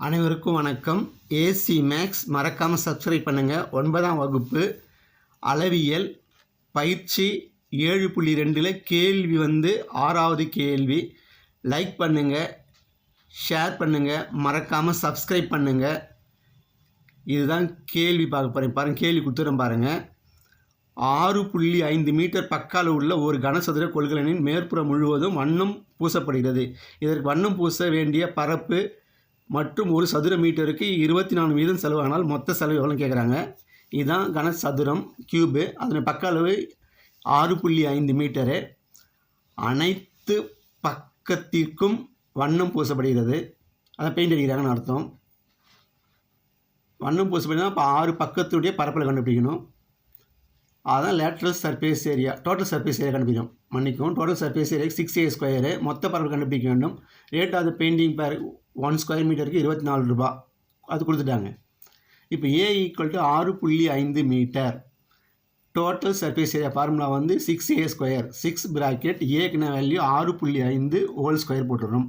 அனைவருக்கும் வணக்கம். AC maths மறக்காமல் சப்ஸ்கிரைப் பண்ணுங்கள். 9ஆம் வகுப்பு அளவியல் பயிற்சி 7.2 கேள்வி 6வது கேள்வி. லைக் பண்ணுங்கள், ஷேர் பண்ணுங்கள், மறக்காமல் சப்ஸ்கிரைப் பண்ணுங்கள். இதுதான் கேள்வி பார்க்க போகிறேன். பாருங்கள், கேள்வி கொடுத்துறேன் பாருங்கள். 6.5 மீட்டர் பக்கால் உள்ள ஒரு கனசதுர கொள்கலனின் மேற்புறம் முழுவதும் வண்ணம் பூசப்படுகிறது. இதற்கு வண்ணம் பூச வேண்டிய பரப்பு மற்றும் ஒரு சதுர மீட்டருக்கு 24 வீதம் செலவானால் மொத்த செலவு எவ்வளோ கேட்குறாங்க. இதுதான் கனசதுரம் கியூபு. அதன் பக்க அளவு 6.5 மீட்டரு. அனைத்து பக்கத்திற்கும் வண்ணம் பூசப்படுகிறது. அதை பெயிண்ட் அடிக்கிறாங்கன்னு அர்த்தம். வண்ணம் பூசப்படுதுன்னா இப்போ 6 பக்கத்துடைய பரப்பில் கண்டுபிடிக்கணும். அதான் lateral surface area. Total surface area கண்டுபிடிக்கணும். மன்னிக்கும், டோட்டல் சர்ஃபேஸ் ஏரியா 6a². மொத்த பரப்பு கண்டுபிடிக்க வேண்டும். ரேட் ஆஃப் த பெயிண்டிங் பேர் 1 ஸ்கொயர் மீட்டருக்கு 24 ரூபா. அது கொடுத்துட்டாங்க. இப்போ A = 6.5 metre. Total surface area formula 6a². 6 bracket ஏக்குன வேல்யூ 6.5 ஹோல் ஸ்கொயர் போட்டுடுறோம்.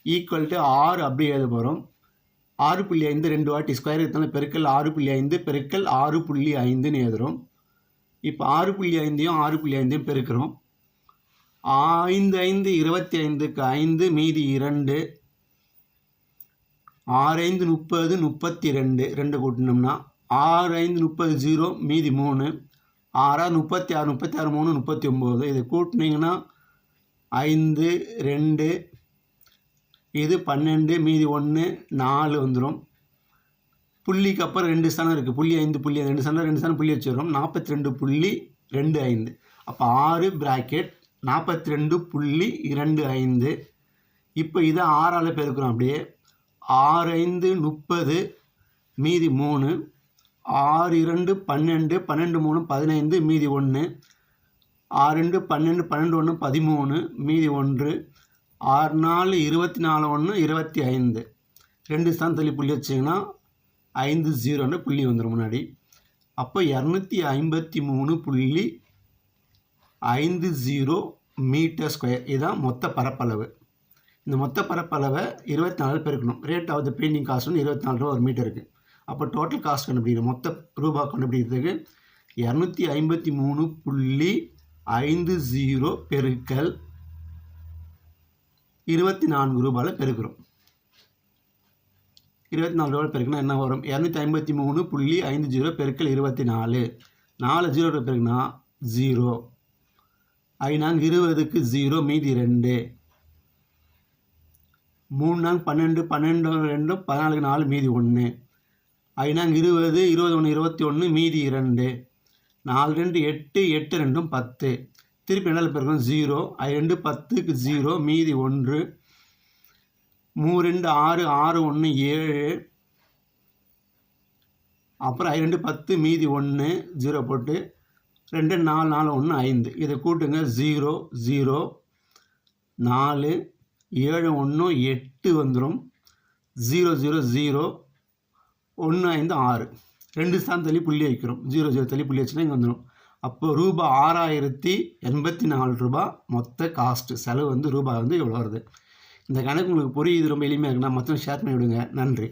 ஈக்குவல் 6 அப்படி எழுத போகிறோம். 6.5 2 வாட்டி ஸ்கொயர் எடுத்தாலும் பெருக்கல் 6.5 பெருக்கல் 6.5ன்னு எழுதுகிறோம். இப்போ 6.5ஐயும் 6.5ஐயும் பெருக்கிறோம். 5 5 25க்கு 5 மீதி 2. 6 5 30 32. 2 கூட்டினோம்னா 6 5 30 0 மீதி 3. 6 36 36 3 39. இதை கூட்டினீங்கன்னா 5 2 இது 12 மீதி 1 4 வந்துடும். புள்ளிக்கு அப்புறம் 2 ஸ்தானம் இருக்குது. புள்ளி 5 புள்ளி 2 ஸ்தானம் புள்ளி வச்சுக்கிறோம். 42.25. அப்போ 6 பிராக்கெட் 42.25. இப்போ இதை 6ஆல் பெருக்கிறோம். அப்படியே 6 5 30 மீதி 3. 6 2 12 12 3 15 மீதி 1. 6 2 12 12 1 13 மீதி 1. 6 4 24 1 25. 2 ஸ்தானம் தள்ளி புள்ளி வச்சிங்கன்னா 5 0ன்னு புள்ளி வந்துடும் முன்னாடி. அப்போ 250.50 மீட்டர் ஸ்கொயர். இதுதான் மொத்த பரப்பளவு. இந்த மொத்த பரப்பளவை 24 பெருக்கணும். Rate of the painting cost 24 ரூபா ஒரு மீட்டருக்கு. அப்போ டோட்டல் காஸ்ட் கண்டுபிடிக்கணும். மொத்த ரூபா கண்டுபிடிக்கிறதுக்கு 253.50 பெருக்கல் 24 ரூபாயில் பெருக்கிறோம். 24 ரூபாய் பெருக்குனா என்ன வரும்? 253.50 பெருக்கல் 24. 4 0 பெருக்குனா 0. 5 20க்கு 0 மீதி 2. 3 12 12 2 14 4 மீதி 1. 5 20 21 21 மீதி 2. 4 2 8 8 2 10. திருப்பி என்ன பெருக்கணும்? 0. 2 10க்கு 0 மீதி 1. 3 2 6 6 1 7. அப்புறம் 2 10 மீதி 1 0 போட்டு 2 4 4 1 5. இதை கூட்டுங்க. 0 0 4 7 1 8 வந்துடும். 0 0 0 1 5 6. 2 ஸ்தானம் தள்ளி புள்ளி வைக்கிறோம். 0 0 தள்ளி புள்ளி வச்சுன்னா இங்கே வந்துடும். அப்போ ரூபா 6084 ரூபா மொத்த காஸ்ட்டு. செலவு ரூபாய் இவ்வளோ வருது. இந்த கணக்கு உங்களுக்கு புரியுது, ரொம்ப எளிமையாக இருக்குன்னா மற்றவங்க ஷேர் பண்ணி விடுங்க. நன்றி.